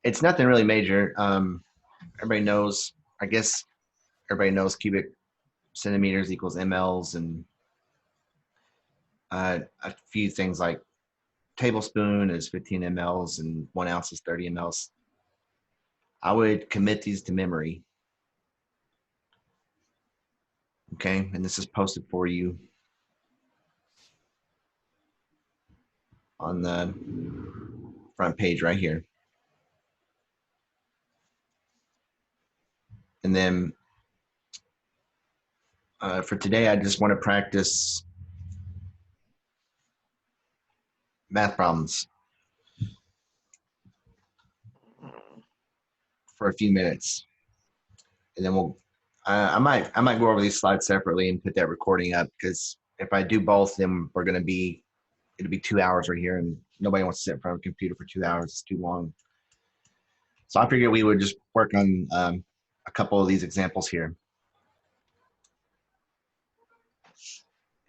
It's nothing really major. Everybody knows, I guess everybody knows cubic centimeters equals mLs, and a few things like tablespoon is 15 mLs and 1 ounce is 30 mLs. I would commit these to memory. Okay, and this is posted for you on the front page right here. And then for today, I just want to practice math problems for a few minutes, and then we'll. I might go over these slides separately and put that recording up, because if I do both, then it'll be 2 hours right here, and nobody wants to sit in front of a computer for 2 hours. It's too long. So I figured we would just work on a couple of these examples here.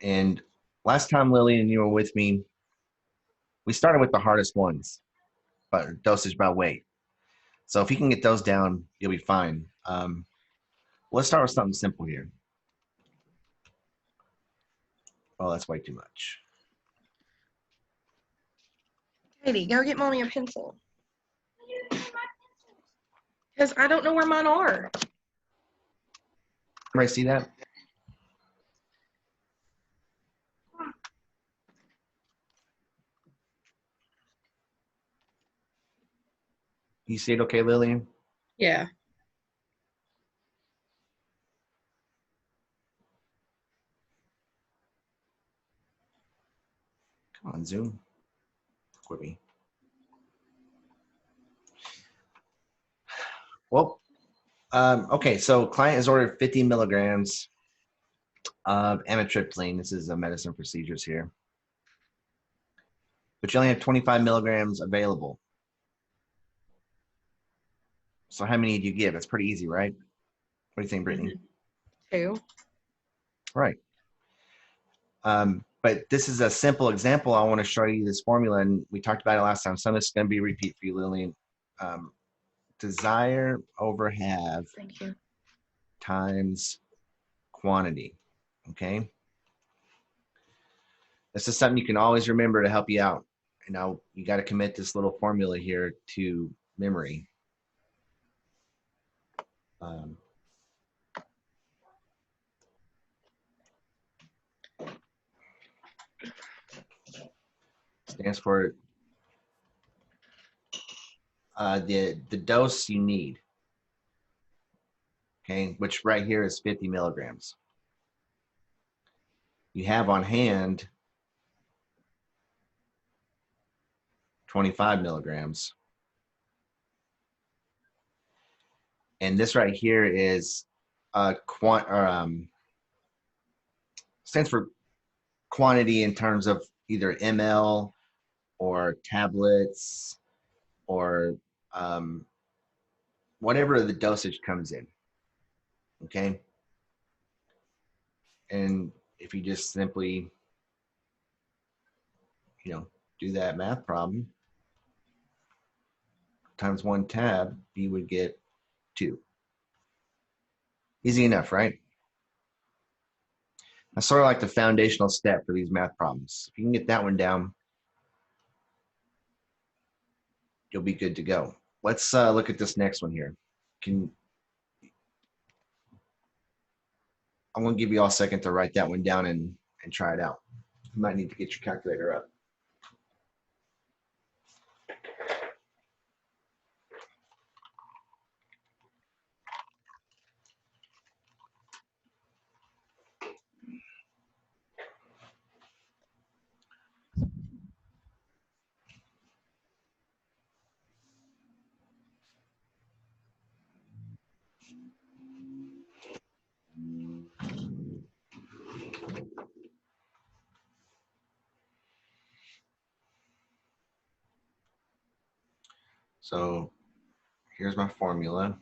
And last time, Lillian, you were with me, we started with the hardest ones, but dosage by weight. So if you can get those down, you'll be fine. Let's start with something simple here. Oh, that's way too much. Katie, go get mommy a pencil. Because I don't know where mine are. Everybody see that? You see it okay, Lillian? Yeah. Come on, Zoom. Quit me. Well, okay, so client has ordered 50 milligrams of amitriptyline. This is a medicine procedures here. But you only have 25 milligrams available. So how many do you give? That's pretty easy, right? What do you think, Brittany? 2. Right. But this is a simple example. I want to show you this formula, and we talked about it last time. Some of this is going to be repeat for you, Lillian. Desire over have Thank you. times quantity. Okay. This is something you can always remember to help you out. And now you got to commit this little formula here to memory. Stands for the dose you need. Okay, which right here is 50 milligrams. You have on hand 25 milligrams. And this right here is stands for quantity in terms of either ml or tablets or whatever the dosage comes in. Okay. And if you just simply, do that math problem times 1 tab, you would get 2. Easy enough, right? That's sort of like the foundational step for these math problems. If you can get that one down, you'll be good to go. Let's look at this next one here. I'm going to give you all a second to write that one down and try it out. You might need to get your calculator up. So here's my formula.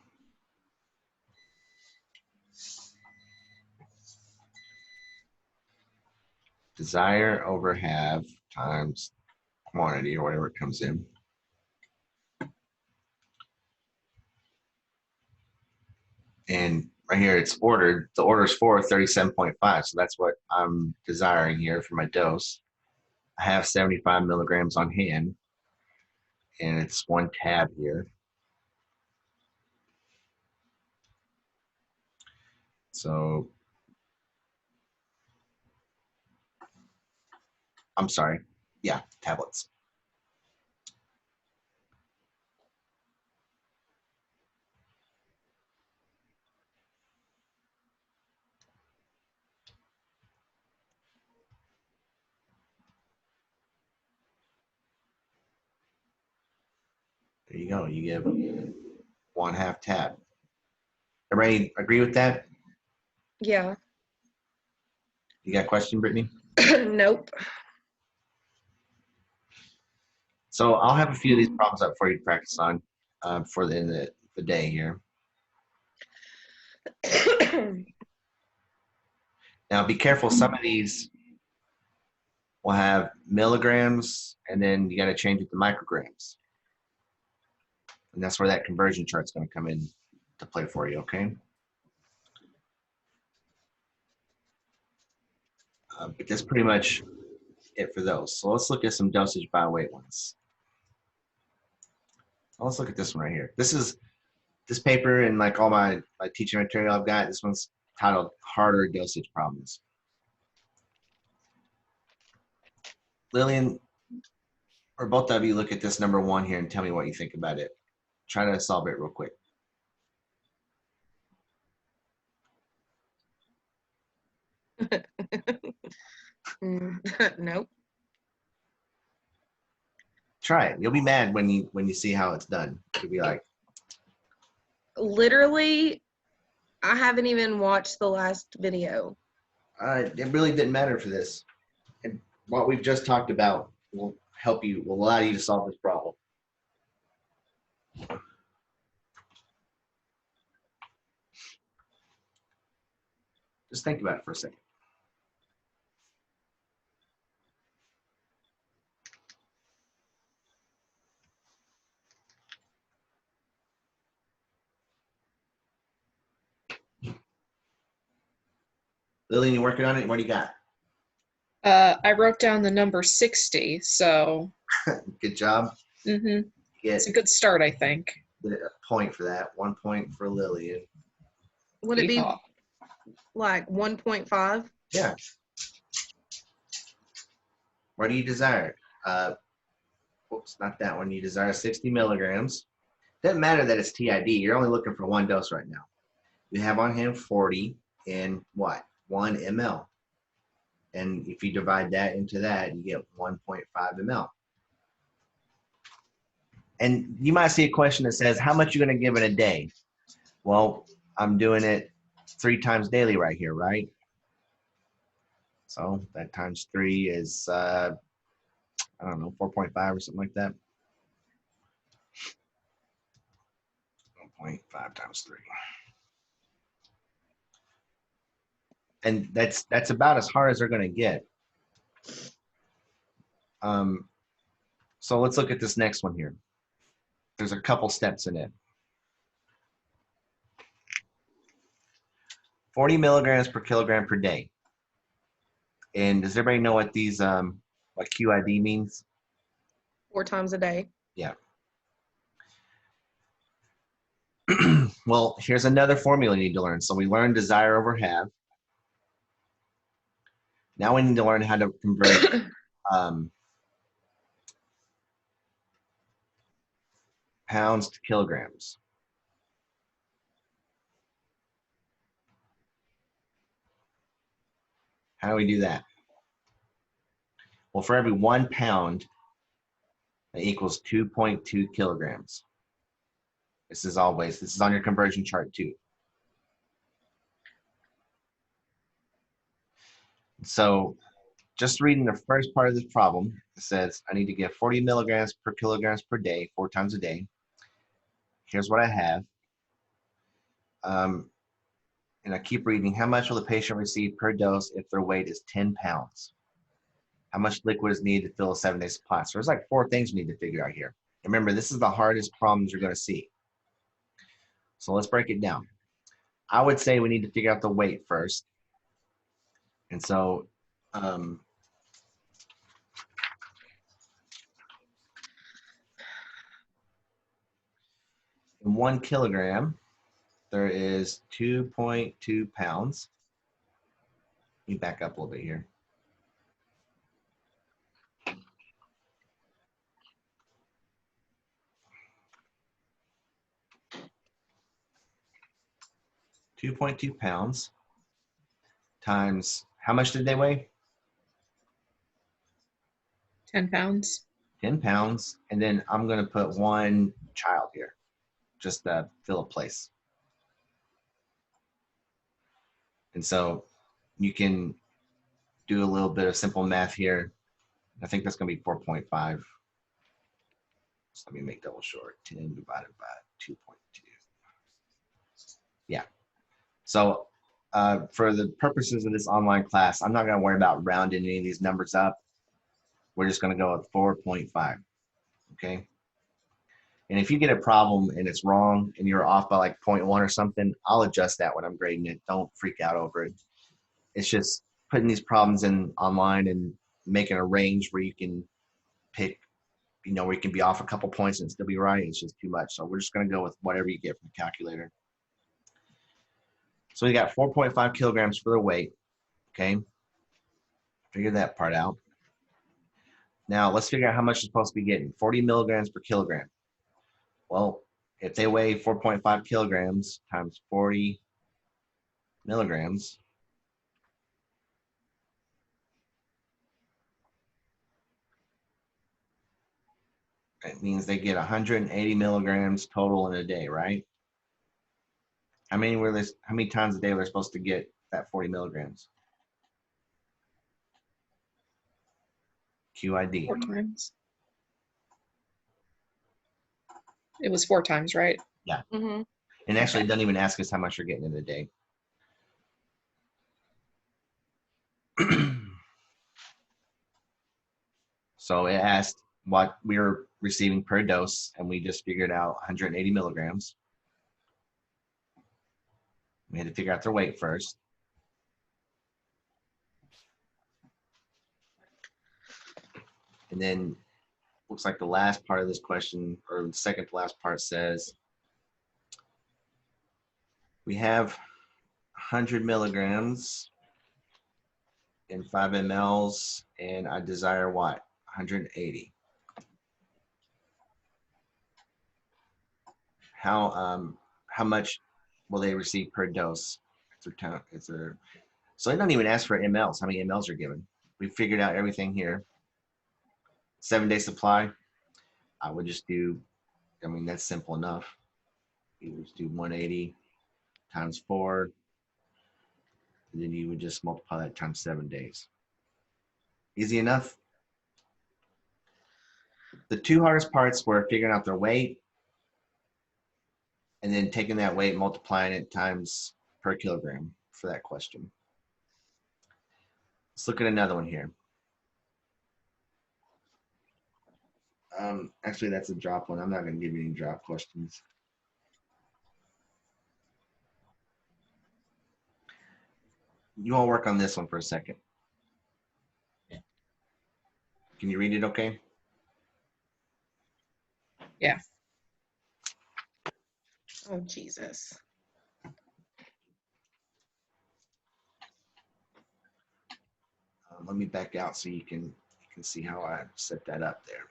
Desire over have times quantity, or whatever it comes in. And right here, it's ordered. The order's for 37.5. So that's what I'm desiring here for my dose. I have 75 milligrams on hand, and it's one tab here. So I'm sorry. Yeah, tablets. There you go. You give 1/2 tab. Everybody agree with that? Yeah. You got a question, Brittany? Nope. So I'll have a few of these problems up for you to practice on for the end of the day here. Now be careful. Some of these will have milligrams, and then you got to change it to micrograms. And that's where that conversion chart's going to come in to play for you, okay? But that's pretty much it for those. So let's look at some dosage by weight ones. Well, let's look at this one right here. This paper and like all my teaching material I've got, this one's titled Harder Dosage Problems. Lillian, or both of you look at this number 1 here and tell me what you think about it. Try to solve it real quick. Nope. Try it. You'll be mad when you see how it's done. You'll be like, Literally, I haven't even watched the last video. it really didn't matter for this. And what we've just talked about will help you, will allow you to solve this problem. Just think about it for a second. Lillian, you working on it? What do you got? I wrote down the number 60, so Good job. it's Get a good start, I think. a point for that. 1 point for Lillian. Would it be Yeehaw. like 1.5? Yeah. What do you desire? Whoops, not that one. You desire 60 milligrams. Doesn't matter that it's TID. You're only looking for 1 dose right now. You have on hand 40 in what? 1 ml. And if you divide that into that, you get 1.5 ml. And you might see a question that says, how much are you going to give in a day? Well, I'm doing it 3 times daily right here, right? So that times 3 is, I don't know, 4.5 or something like that. 1.5 times 3. And that's about as hard as they're going to get. So let's look at this next one here. There's a couple steps in it. 40 milligrams per kilogram per day. And does everybody know what these what QID means? 4 times a day. Yeah. Well, here's another formula you need to learn. So we learned desire over have. Now we need to learn how to convert pounds to kilograms. How do we do that? Well, for every 1 pound, that equals 2.2 kilograms. This is on your conversion chart too. So just reading the first part of this problem, it says I need to get 40 milligrams per kilograms per day, 4 times a day. Here's what I have. And I keep reading, how much will the patient receive per dose if their weight is 10 pounds? How much liquid is needed to fill a 7-day supply? So there's like 4 things you need to figure out here. Remember, this is the hardest problems you're going to see. So let's break it down. I would say we need to figure out the weight first. And so in 1 kilogram, there is 2.2 pounds. Let me back up a little bit here. £2.2 times, how much did they weigh? 10 pounds. 10 pounds. And then I'm going to put one child here, just to fill a place. And so you can do a little bit of simple math here. I think that's going to be 4.5. So let me make double short. 10 divided by 2.2. Yeah. So for the purposes of this online class, I'm not going to worry about rounding any of these numbers up. We're just going to go with 4.5. Okay. And if you get a problem and it's wrong and you're off by like 0.1 or something, I'll adjust that when I'm grading it. Don't freak out over it. It's just putting these problems in online and making a range where you can pick, where you can be off a couple points and still be right. It's just too much. So we're just going to go with whatever you get from the calculator. So we got 4.5 kilograms for the weight. Okay. Figure that part out. Now let's figure out how much you're supposed to be getting. 40 milligrams per kilogram. Well, if they weigh 4.5 kilograms times 40 milligrams, it means they get 180 milligrams total in a day, right? How many times a day they're supposed to get that 40 milligrams? QID. 4 times. It was 4 times, right? Mm-hmm. And actually, it doesn't even ask us how much you're getting in a day. So it asked what we were receiving per dose, and we just figured out 180 milligrams. We had to figure out their weight first. And then looks like the last part of this question, or the second to last part, says we have 100 milligrams in 5 mLs, and I desire what? 180. How much will they receive per dose? So they don't even ask for mLs. How many mLs are given? We figured out everything here. 7-day supply. I would just do. That's simple enough. You would just do 180 times 4, and then you would just multiply that times 7 days. Easy enough. The two hardest parts were figuring out their weight and then taking that weight, multiplying it times per kilogram for that question. Let's look at another one here. Actually, that's a drop one. I'm not going to give you any drop questions. You want to work on this one for a second. Can you read it okay? Yeah. Oh, Jesus. Let me back out so you can see how I set that up there.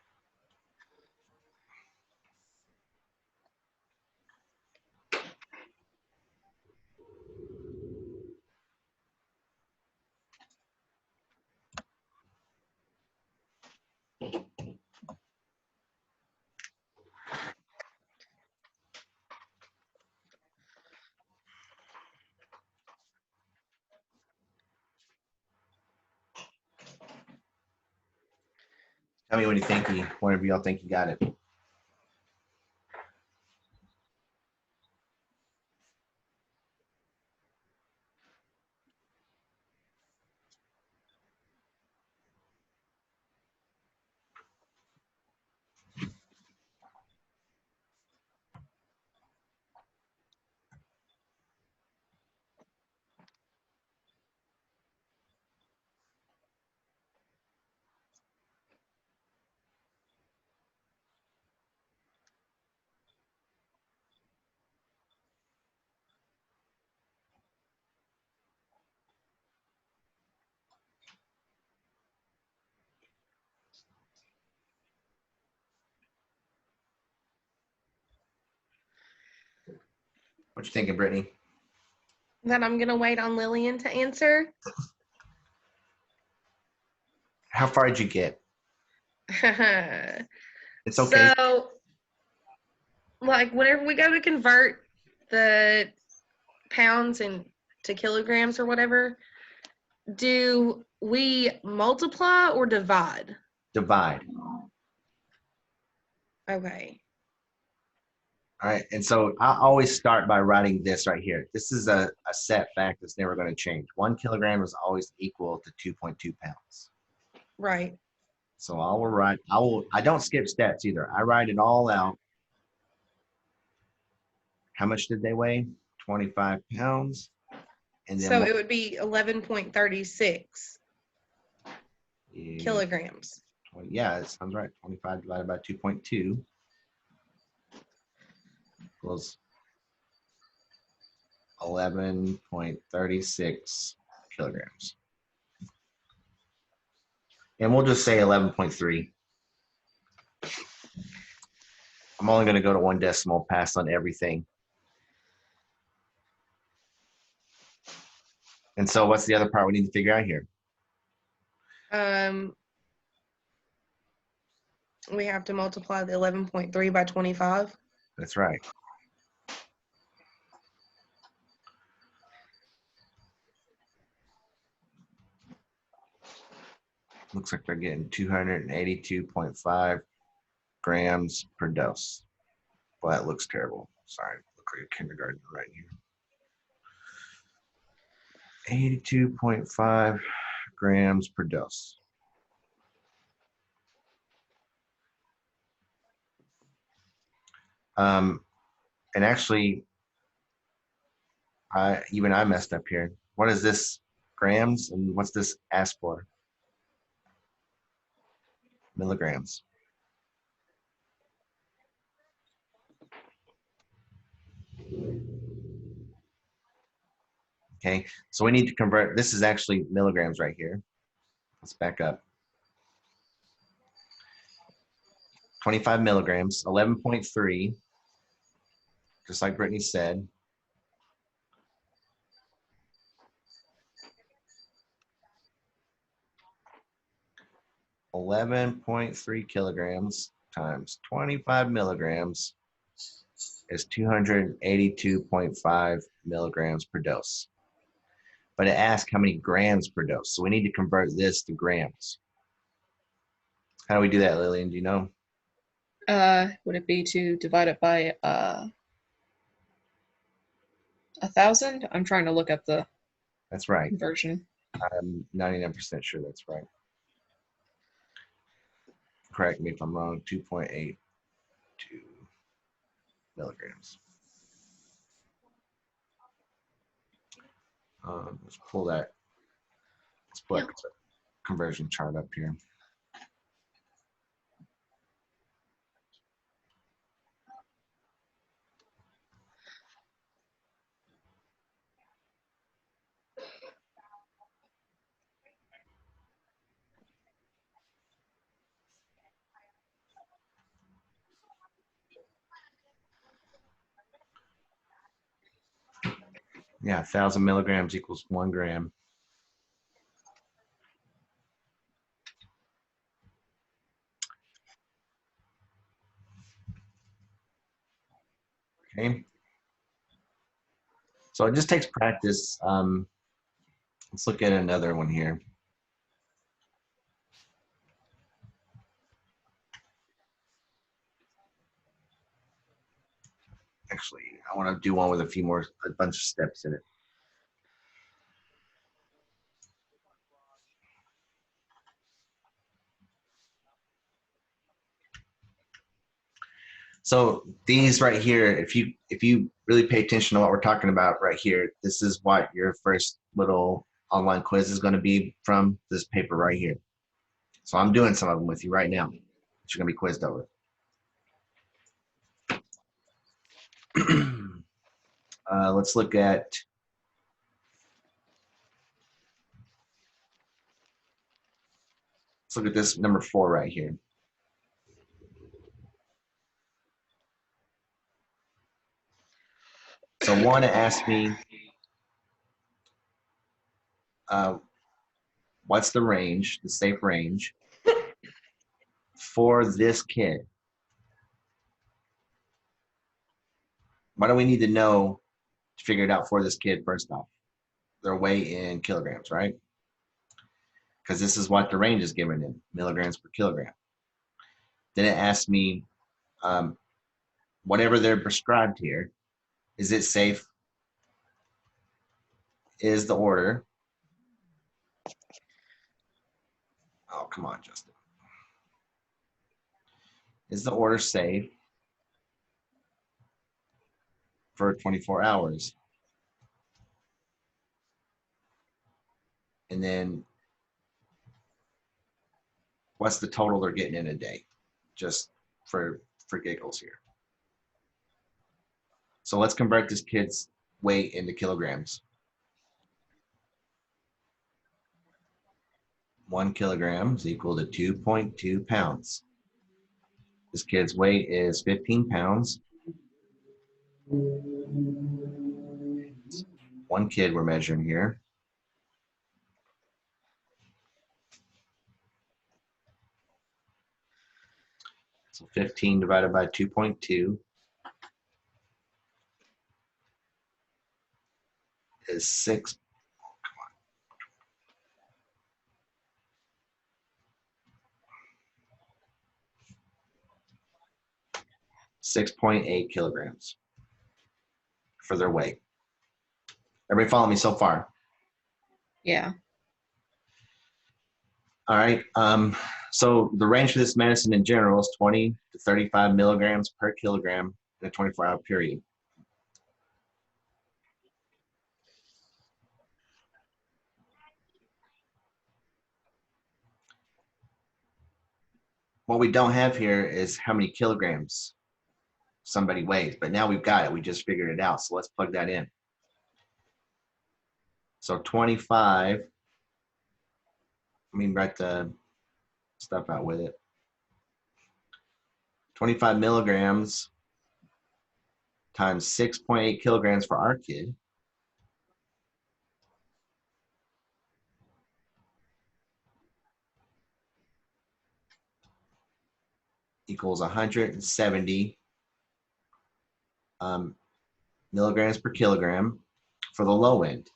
Tell me when you think whenever y'all think you got it. What you thinking, Brittany? That I'm gonna wait on Lillian to answer. How far did you get? It's okay. So, like, whenever we go to convert the pounds into kilograms or whatever, do we multiply or divide? Divide. Okay. All right. And so I always start by writing this right here. This is a set fact that's never going to change. 1 kilogram is always equal to 2.2 pounds. Right. So I don't skip steps either. I write it all out. How much did they weigh? 25 pounds. And then So it would be 11.36 kilograms. Yeah, it sounds right. 25 divided by 2.2 equals 11.36 kilograms. And we'll just say 11.3. I'm only going to go to one decimal, pass on everything. And so what's the other part we need to figure out here? We have to multiply the 11.3 by 25. That's right. Looks like they're getting 282.5 grams per dose. Well, that looks terrible. Sorry, look like a kindergarten right here. 82.5 grams per dose. And actually, I messed up here. What is this grams and what's this asked for? Milligrams. Okay, so we need to convert. This is actually milligrams right here. Let's back up. 25 milligrams, 11.3, just like Brittany said. $11.3 kilograms times 25 milligrams is 282.5 milligrams per dose. But it asks how many grams per dose. So we need to convert this to grams. How do we do that, Lillian? Do you know? Would it be to divide it by 1,000? I'm trying to look up the That's right. conversion. I'm 99% sure that's right. Correct me if I'm wrong. 2.82 milligrams. Let's pull that. Let's put conversion chart up here. Yeah, 1,000 milligrams equals 1 gram. Okay. So it just takes practice. Let's look at another one here. Actually, I want to do one with a bunch of steps in it. So these right here, if you really pay attention to what we're talking about right here, this is what your first little online quiz is going to be from this paper right here. So I'm doing some of them with you right now that you're going to be quizzed over. Let's look at this number 4 right here. So So one asked me, what's the range, the safe range for this kid? What do we need to know to figure it out for this kid first off? Their weight in kilograms, right? Because this is what the range is given in milligrams per kilogram. Then it asked me, um, whatever they're prescribed here, is it safe? Is the order? Oh, come on, Justin. Is the order safe for 24 hours? And then what's the total they're getting in a day? Just for giggles here. So let's convert this kid's weight into kilograms. 1 kilogram is equal to 2.2 pounds. This kid's weight is 15 pounds. One kid we're measuring here. So 15 divided by 2.2 is 6.8 kilograms for their weight. Everybody follow me so far? Yeah. All right. So the range for this medicine in general is 20 to 35 milligrams per kilogram in a 24-hour period. What we don't have here is how many kilograms somebody weighs, but now we've got it. We just figured it out. So let's plug that in. So 25, write the stuff out with it. 25 milligrams times 6.8 kilograms for our kid equals 170 milligrams per kilogram for the low end.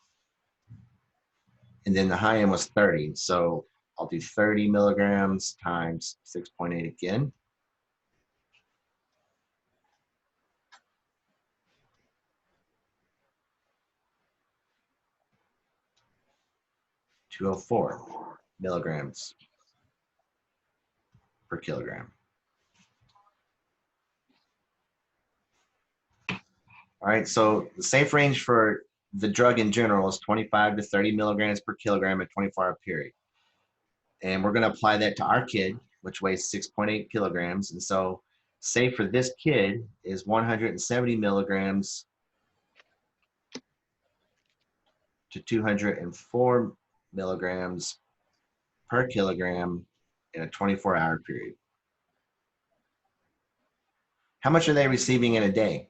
And then the high end was 30. So I'll do 30 milligrams times 6.8 again. (204) milligrams per kilogram. All right, so the safe range for the drug in general is 25 to 30 milligrams per kilogram at 24-hour period. And we're going to apply that to our kid, which weighs 6.8 kilograms. And so safe for this kid is 170 milligrams to 204 milligrams per kilogram in a 24-hour period. How much are they receiving in a day?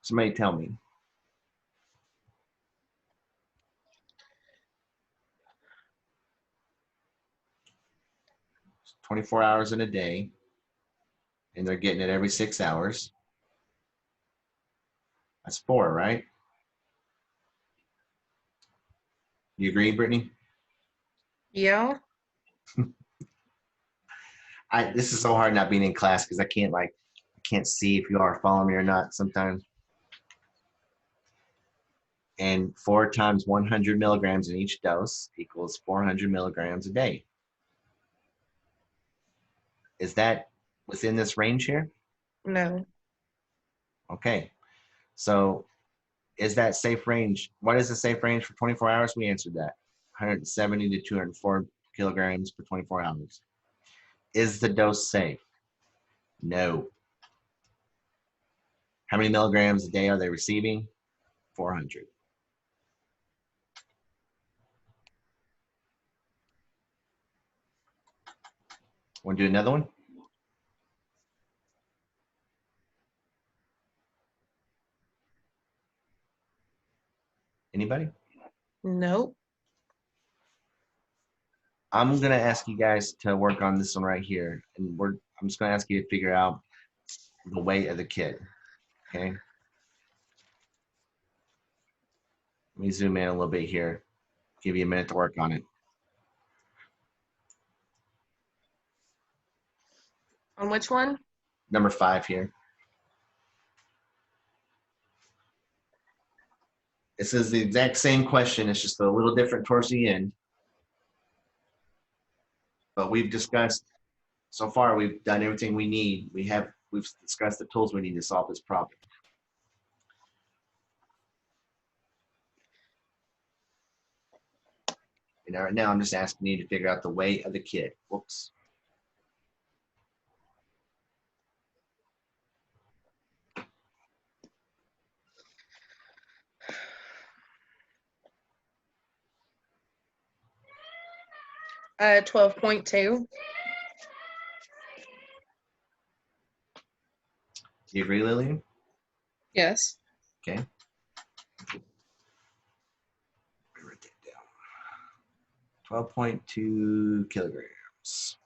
Somebody tell me. 24 hours in a day, and they're getting it every 6 hours. That's 4, right? You agree, Brittany? Yeah. This is so hard not being in class because I can't see if you are following me or not sometimes. And 4 times 100 milligrams in each dose equals 400 milligrams a day. Is that within this range here? No. Okay. So is that safe range? What is the safe range for 24 hours? We answered that. 170 to 204 kilograms for 24 hours. Is the dose safe? No. How many milligrams a day are they receiving? 400. Want to do another one? Anybody? Nope. I'm gonna ask you guys to work on this one right here, and I'm just gonna ask you to figure out the weight of the kid. Okay. Let me zoom in a little bit here. Give you a minute to work on it. On which one? Number 5 here. This is the exact same question. It's just a little different towards the end. But we've discussed so far. We've done everything we need. We've discussed the tools we need to solve this problem. And right now, I'm just asking you to figure out the weight of the kid. Whoops. Uh, 12.2. Do you agree, Lillian? Yes. Okay. Let me write that down. 12.2 kilograms.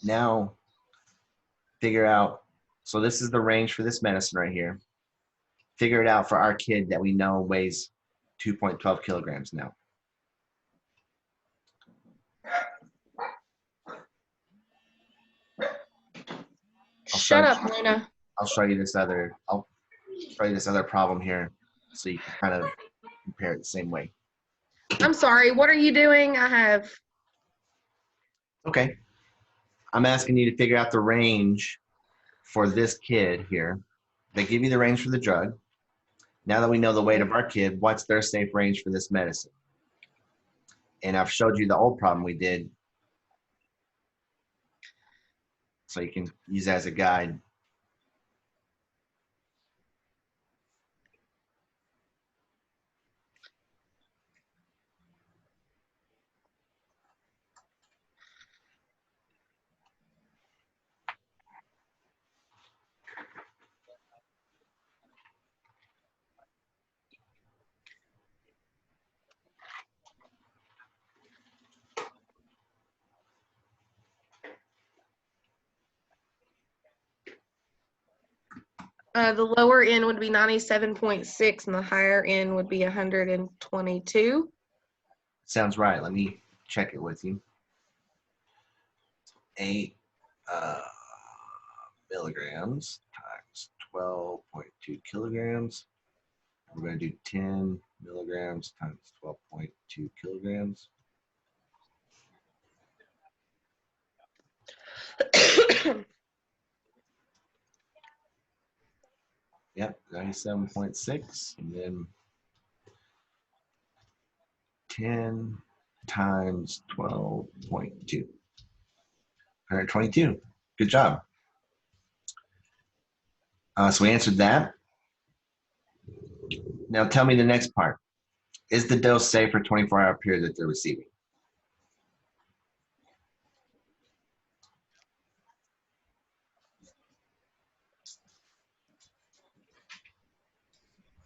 Now, figure out, so this is the range for this medicine right here. Figure it out for our kid that we know weighs 2.12 kilograms now. Shut up, Luna. I'll show you this other problem here so you can kind of compare it the same way. I'm sorry. What are you doing? I have. Okay. I'm asking you to figure out the range for this kid here. They give you the range for the drug. Now that we know the weight of our kid, what's their safe range for this medicine? And I've showed you the old problem we did, so you can use that as a guide. The lower end would be 97.6 and the higher end would be 122. Sounds right. Let me check it with you. 8 milligrams times 12.2 kilograms. We're going to do 10 milligrams times 12.2 kilograms. Yep, 97.6. And then 10 times 12.2. 122. Good job. So we answered that. Now tell me the next part. Is the dose safe for 24-hour period that they're receiving?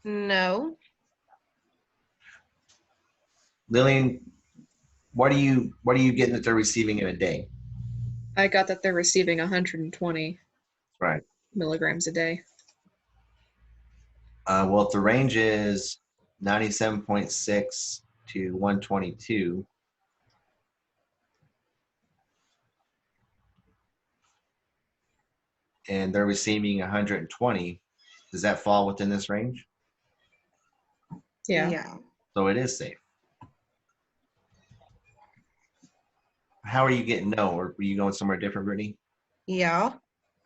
No. Lillian, what are you getting that they're receiving in a day? I got that they're receiving 120 Right. milligrams a day. Well, if the range is 97.6 to 122, and they're receiving 120, does that fall within this range? Yeah. So it is safe. How are you getting no? Or were you going somewhere different, Brittany? Yeah.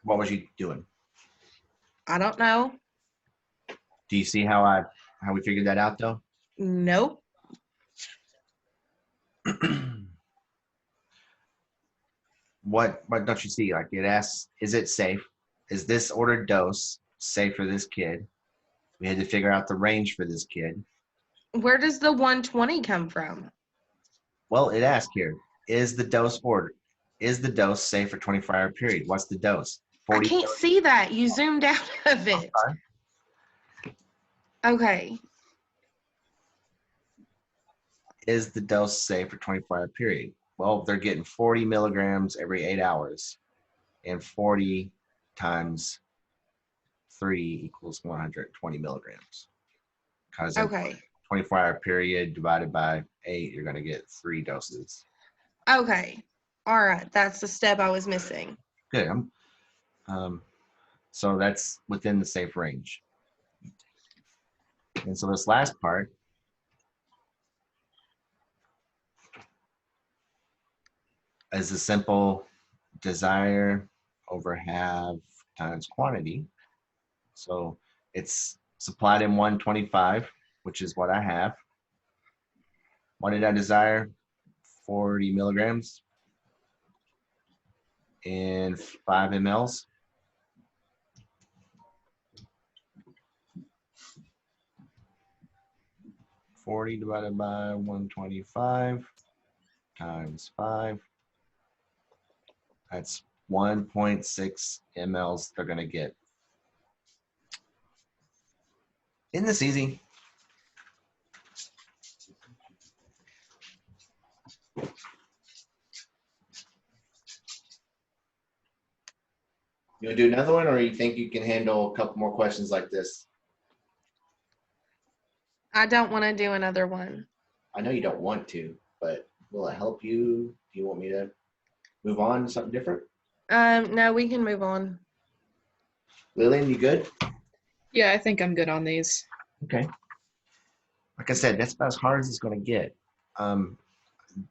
What was you doing? I don't know. Do you see how we figured that out though? Nope. What don't you see? Like it asks, is it safe? Is this ordered dose safe for this kid? We had to figure out the range for this kid. Where does the 120 come from? Well, it asks here, is the dose ordered? Is the dose safe for 24-hour period? What's the dose? I 40. can't see that. You zoomed out of it. Sorry. Okay. Is the dose safe for 24-hour period? Well, they're getting 40 milligrams every 8 hours, and 40 times 3 equals 120 milligrams. Because in Okay. 24-hour period divided by 8, you're going to get 3 doses. Okay. All right. That's the step I was missing. Good. So that's within the safe range. And so this last part is a simple desire over have times quantity. So it's supplied in 125, which is what I have. What did I desire? 40 milligrams in 5 mLs. Forty divided by 125 times 5. That's 1.6 mLs they're going to get. Isn't this easy? You want to do another one, or you think you can handle a couple more questions like this? I don't want to do another one. I know you don't want to, but will it help you? Do you want me to move on to something different? No, we can move on. Lillian, you good? Yeah, I think I'm good on these. Okay. Like I said, that's about as hard as it's going to get.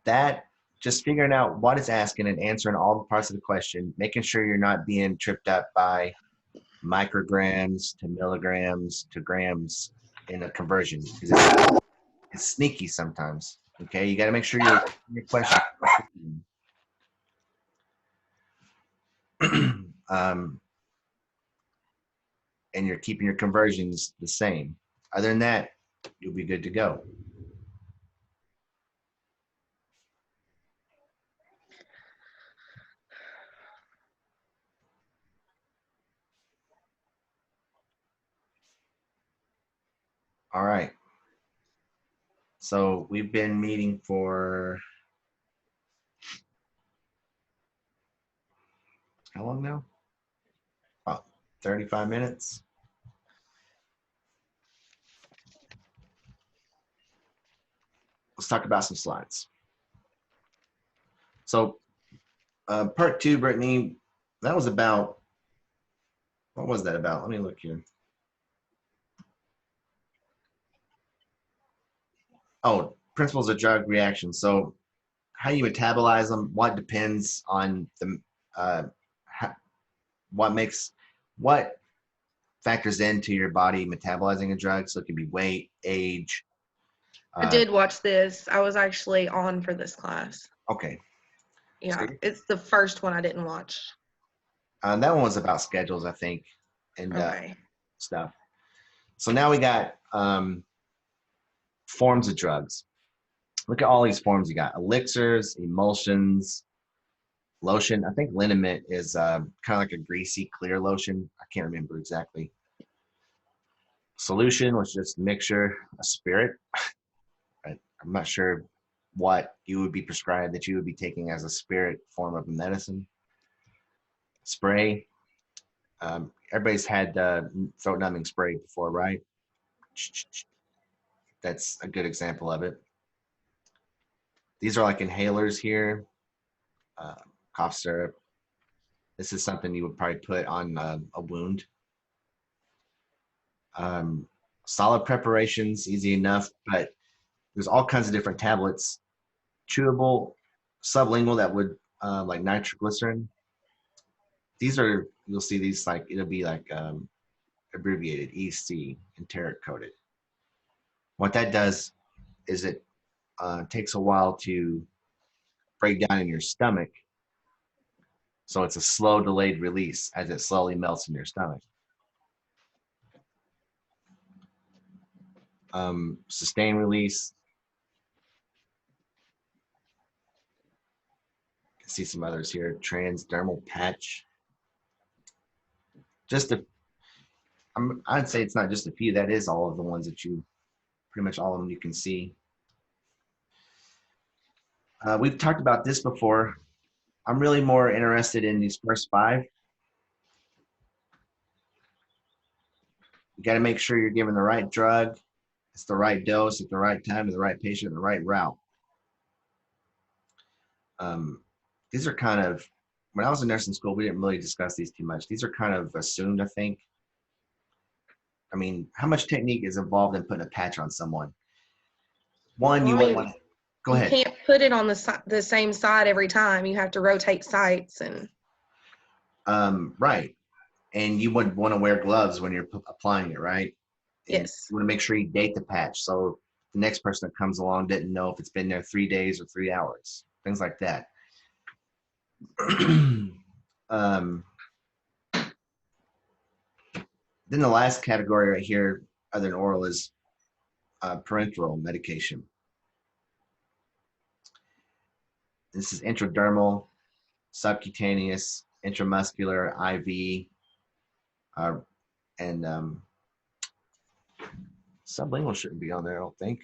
That just figuring out what it's asking and answering all the parts of the question, making sure you're not being tripped up by micrograms to milligrams to grams in a conversion, because it's sneaky sometimes. Okay, you got to make sure your question. And you're keeping your conversions the same. Other than that, you'll be good to go. All right. So we've been meeting for how long now? About 35 minutes. Let's talk about some slides. So part 2, Brittany, that was about, what was that about? Let me look here. Oh, principles of drug reaction. So how you metabolize them, what depends on the, what factors into your body metabolizing a drug. So it could be weight, age. I did watch this. I was actually on for this class. Okay. Yeah, So, it's the first one I didn't watch. that one was about schedules, I think, and Okay. stuff. So now we got forms of drugs. Look at all these forms you got: elixirs, emulsions, lotion. I think liniment is kind of like a greasy, clear lotion. I can't remember exactly. Solution was just mixture, a spirit. I'm not sure what you would be prescribed that you would be taking as a spirit form of medicine. Spray. Everybody's had throat numbing spray before, right? That's a good example of it. These are like inhalers here. Cough syrup. This is something you would probably put on a wound. Solid preparations, easy enough, but there's all kinds of different tablets. Chewable, sublingual, that would like nitroglycerin. These are, you'll see these like, it'll be like abbreviated EC, enteric coated. What that does is it takes a while to break down in your stomach. So it's a slow delayed release as it slowly melts in your stomach. Sustained release. see some others here. Transdermal patch. Just a, I'd say it's not just a few. That is all of the ones that you, pretty much all of them you can see. We've talked about this before. I'm really more interested in these first 5. You got to make sure you're giving the right drug, it's the right dose at the right time to the right patient, the right route. These are kind of, when I was in nursing school, we didn't really discuss these too much. These are kind of assumed, I think. I mean, how much technique is involved in putting a patch on someone? One, Well, you I wouldn't mean, want to, go you ahead. can't put it on the same side every time. You have to rotate sites and Right. And you wouldn't want to wear gloves when you're applying it, right? And yes. you want to make sure you date the patch. So the next person that comes along didn't know if it's been there 3 days or 3 hours, things like that. Then the last category right here, other than oral, is parenteral medication. This is intradermal, subcutaneous, intramuscular, IV, and sublingual shouldn't be on there, I don't think.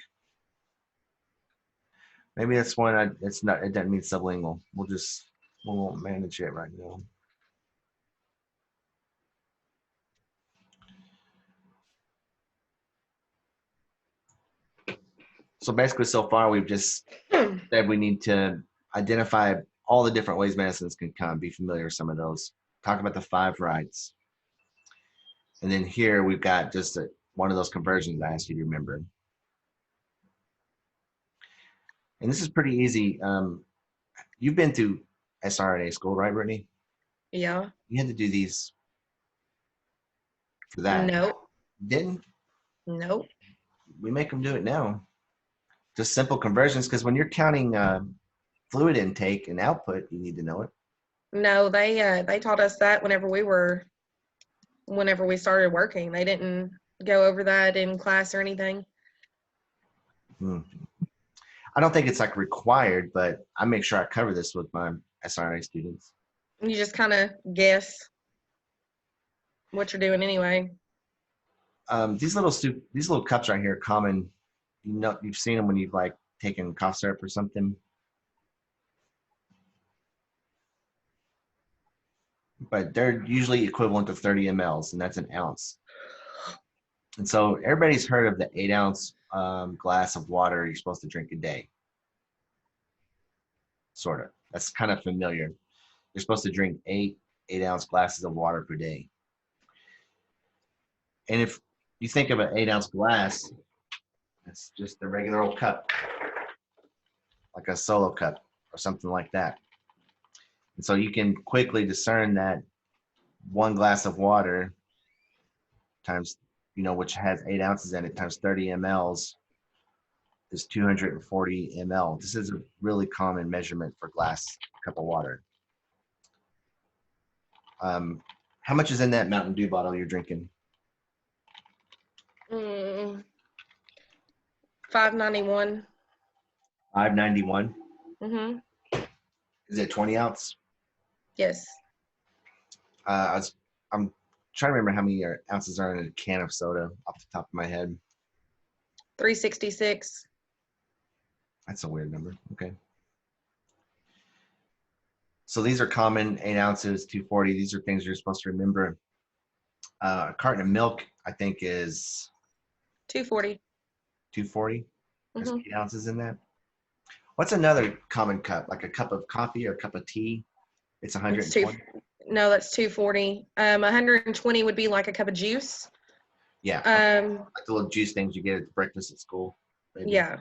Maybe that's one. It's not. It doesn't mean sublingual. We won't manage it right now. So basically, so far we've just said we need to identify all the different ways medicines can come. Be familiar with some of those. Talk about the 5 rights, and then here we've got just one of those conversions I asked you to remember. And this is pretty easy. You've been through SRNA school, right, Brittany? Yeah. You had to do these for that. Nope. Didn't Nope. we make them do it now? Just simple conversions, because when you're counting fluid intake and output, you need to know it. No, they taught us that whenever we started working. They didn't go over that in class or anything. I don't think it's like required, but I make sure I cover this with my SRNA students. You just kind of guess what you're doing anyway. These little cups right here are common. You know, you've seen them when you've like taken cough syrup or something. But they're usually equivalent to 30 mLs, and that's an ounce. And so everybody's heard of the 8-ounce glass of water you're supposed to drink a day. Sort of. That's kind of familiar. You're supposed to drink 8-ounce glasses of water per day. And if you think of an 8-ounce glass, it's just a regular old cup, like a solo cup or something like that. And so you can quickly discern that 1 glass of water times, which has 8 ounces in it, times 30 mLs is 240 ml. This is a really common measurement for glass cup of water. How much is in that Mountain Dew bottle you're drinking? $5.91. 591. Mhm. Is it 20 ounce? Yes. I'm trying to remember how many ounces are in a can of soda off the top of my head. 366. That's a weird number. Okay. So these are common, 8 ounces, 240. These are things you're supposed to remember. A carton of milk, I think, is 240. 240. There's Mhm. 8 ounces in that. What's another common cup? Like a cup of coffee or a cup of tea? It's 120. No, that's 240. 120 would be like a cup of juice. Yeah. Like the little juice things you get at breakfast at school. Maybe. Yeah.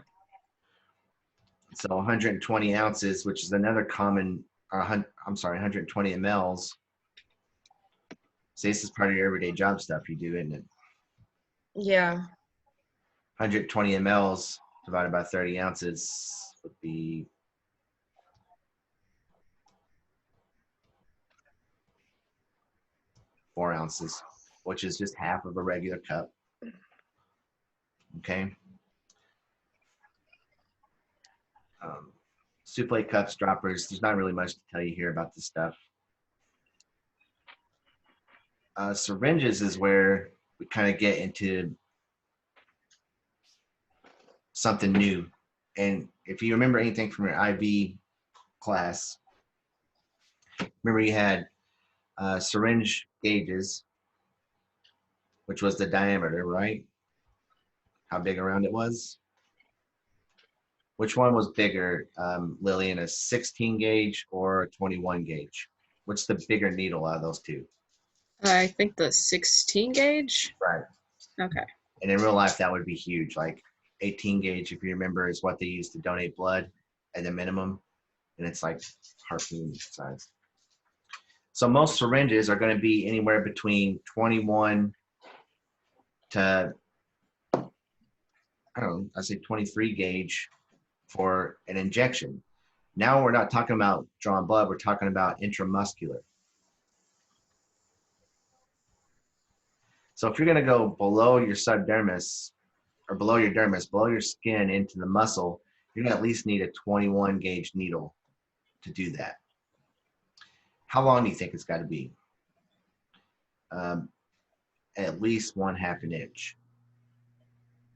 So 120 ounces, which is another common, 120 mLs. So this is part of your everyday job stuff you do, isn't it? Yeah. 120 mLs divided by 30 ounces would be 4 ounces, which is just half of a regular cup. Okay. souffle cups, droppers. There's not really much to tell you here about this stuff. Syringes is where we kind of get into something new. And if you remember anything from your IB class, remember you had syringe gauges, which was the diameter, right? How big around it was. Which one was bigger, Lillian, a 16 gauge or a 21 gauge? What's the bigger needle out of those two? I think the 16 gauge. Right. Okay. And in real life, that would be huge. Like 18 gauge, if you remember, is what they use to donate blood at the minimum. And it's like harpoon size. So most syringes are going to be anywhere between 21 to, I don't know, I say 23 gauge for an injection. Now we're not talking about drawing blood, we're talking about intramuscular. So if you're going to go below your subdermis or below your dermis, below your skin into the muscle, you're going to at least need a 21 gauge needle to do that. How long do you think it's got to be? At least 1/2 an inch.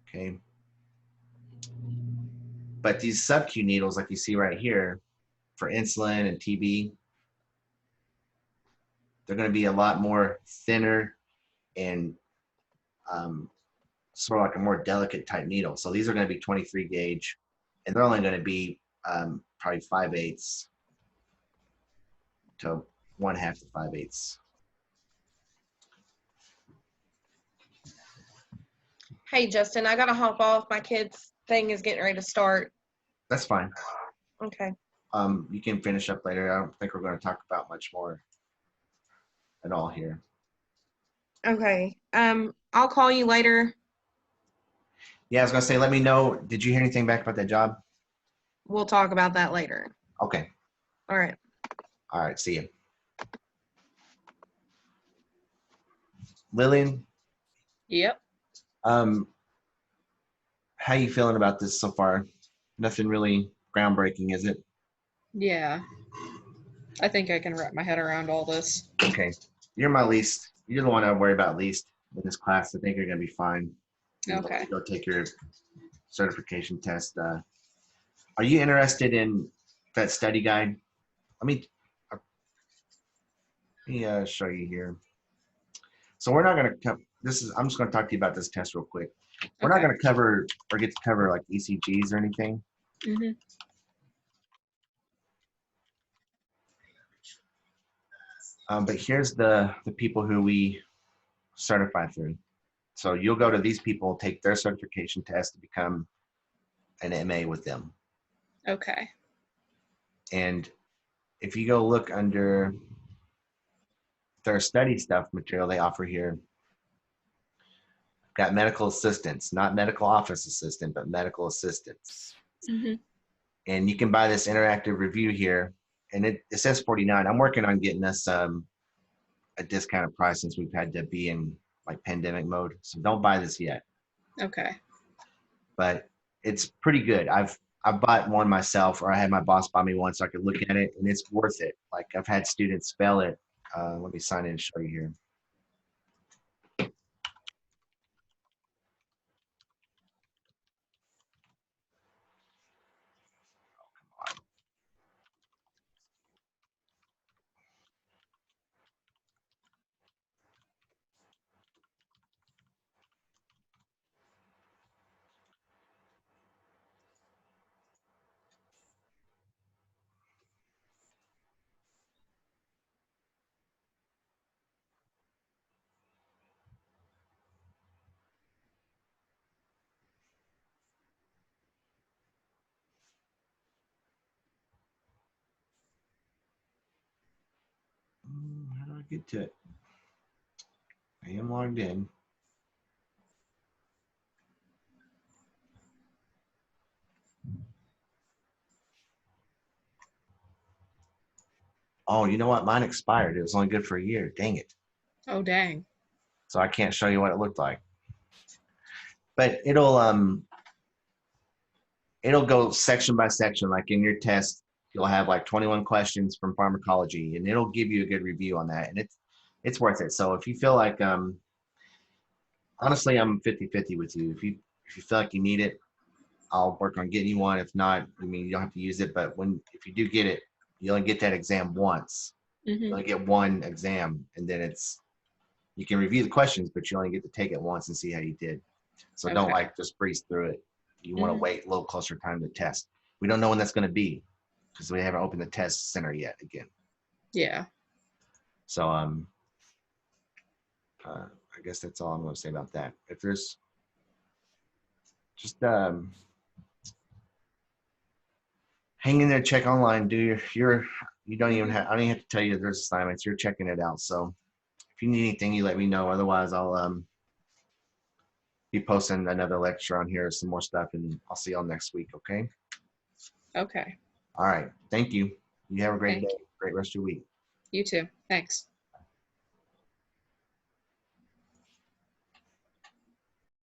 Okay. But these sub-Q needles, like you see right here, for insulin and TB, they're going to be a lot more thinner and sort of like a more delicate type needle. So these are going to be 23 gauge, and they're only going to be probably 5/8 to 1/2 to 5/8. Hey, Justin, I gotta hop off. My kid's thing is getting ready to start. That's fine. Okay. You can finish up later. I don't think we're going to talk about much more at all here. Okay. I'll call you later. Yeah, I was going to say, let me know. Did you hear anything back about that job? We'll talk about that later. Okay. All right. All right. See you. Lillian, Yep. how you feeling about this so far? Nothing really groundbreaking, is it? Yeah. I think I can wrap my head around all this. Okay. You're my least. You're the one I worry about least in this class. I think you're going to be fine. Okay. Go take your certification test. Are you interested in that study guide? Let me show you here. So we're not going to come. I'm just going to talk to you about this test real quick. We're not Okay. going to cover or get to cover like ECGs or anything. Mm-hmm. But here's the people who we certify through. So you'll go to these people, take their certification test to become an MA with them. Okay. And if you go look under their study stuff material they offer here, got medical assistants, not medical office assistant, but medical assistants. Mm-hmm. And you can buy this interactive review here. And it says 49. I'm working on getting us a discounted price since we've had to be in like pandemic mode. So don't buy this yet. Okay. But it's pretty good. I've bought one myself, or I had my boss buy me one so I could look at it, and it's worth it. Like I've had students spell it. Let me sign in and show you here. How do I get to it? I am logged in. Oh, you know what? Mine expired. It was only good for a year. Dang it. Oh, dang. So I can't show you what it looked like. But it'll go section by section. Like in your test, you'll have like 21 questions from pharmacology, and it'll give you a good review on that, and it's worth it. So if you feel like honestly, I'm 50-50 with you. If you feel like you need it, I'll work on getting you one. If not, I mean, you don't have to use it, but if you do get it, you only get that exam once. You Hmm. only get one exam, and then you can review the questions, but you only get to take it once and see how you did. So don't Okay. like just breeze through it. You want to Mhm. wait a little closer time to test. We don't know when that's going to be because we haven't opened the test center yet again. Yeah. So I guess that's all I'm going to say about that. If there's just hang in there, check online, do you don't even have, I don't even have to tell you there's assignments. You're checking it out. So if you need anything, you let me know. Otherwise, I'll be posting another lecture on here, some more stuff, and I'll see y'all next week. Okay. Okay. All right. Thank you. You have a great Thank day. you. Great rest of your week. You too. Thanks.